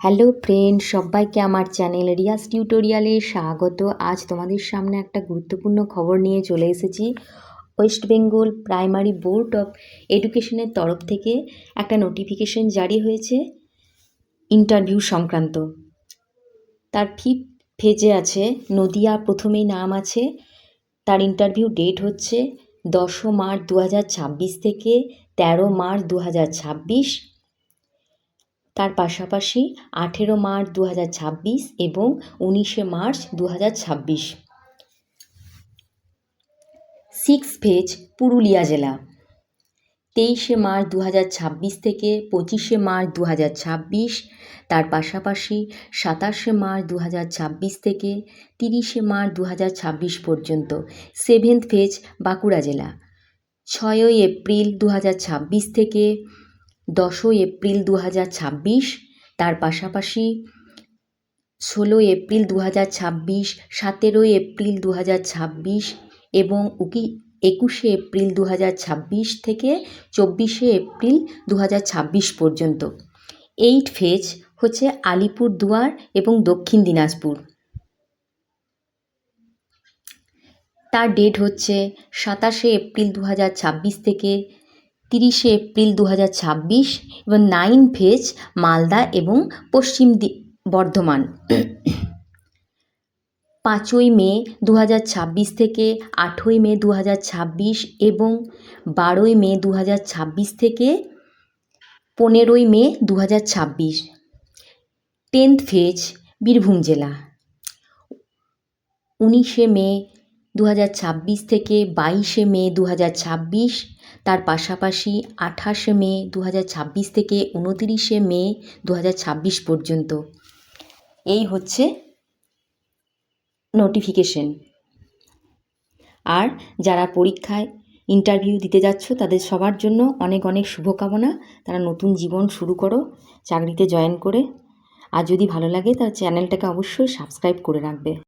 Hello friend, সবাইকে আমার channel Riaz টিউটোরিয়ালে স্বাগত। আজ তোমাদের সামনে একটা গুরুত্বপূর্ণ খবর নিয়ে চলে এসেছি। West Bengal primary board of এডুকেশনের তরফ থেকে একটা নোটিফিকেশন জারি হয়েছে ইন্টারভিউ সংক্রান্ত। তার 5th ফেজে আছে, নদিয়া প্রথমেই নাম আছে। তার ইন্টারভিউ ডেট হচ্ছে 10 মার্চ 2026 থেকে 13 মার্চ 2026। তার পাশাপাশি 18 মার্চ 2026 এবং 19 মার্চ 2026। 6 ফেজ পুরুলিয়া জেলা, 23 মার্চ 2026 থেকে 25 মার্চ 2026। তার পাশাপাশি 27 মার্চ 2026 থেকে 30 মার্চ 2026 পর্যন্ত। 7th ফেজ বাঁকুড়া জেলা, 6 এপ্রিল 2026 থেকে 10 এপ্রিল 2026। তার পাশাপাশি 16 এপ্রিল 2026, 17 এপ্রিল 2026 এবং 21 এপ্রিল 2026 থেকে 24 এপ্রিল 2026 পর্যন্ত। 8 ফেজ হচ্ছে আলিপুরদুয়ার এবং দক্ষিণ দিনাজপুর। তার ডেট হচ্ছে 27 এপ্রিল 2026 থেকে 30 এপ্রিল 2026 এবং 9 ফেজ মালদা এবং পশ্চিম বর্ধমান। 5 মে 2026 থেকে 8 মে 2026 এবং 12 মে 2026 থেকে 15 মে 2026। 10th ফেজ বীরভূম জেলা, 19 মে 2026 থেকে 22 মে 2026। তার পাশাপাশি 28 মে 2026 থেকে 29 মে 2026 পর্যন্ত। এই হচ্ছে নোটিফিকেশন। আর যারা পরীক্ষায় ইন্টারভিউ দিতে যাচ্ছ তাদের সবার জন্য অনেক অনেক শুভকামনা। তারা নতুন জীবন শুরু করো চাকরিতে জয়েন করে। আর যদি ভালো লাগে তাহলে চ্যানেলটাকে অবশ্যই সাবস্ক্রাইব করে রাখবে।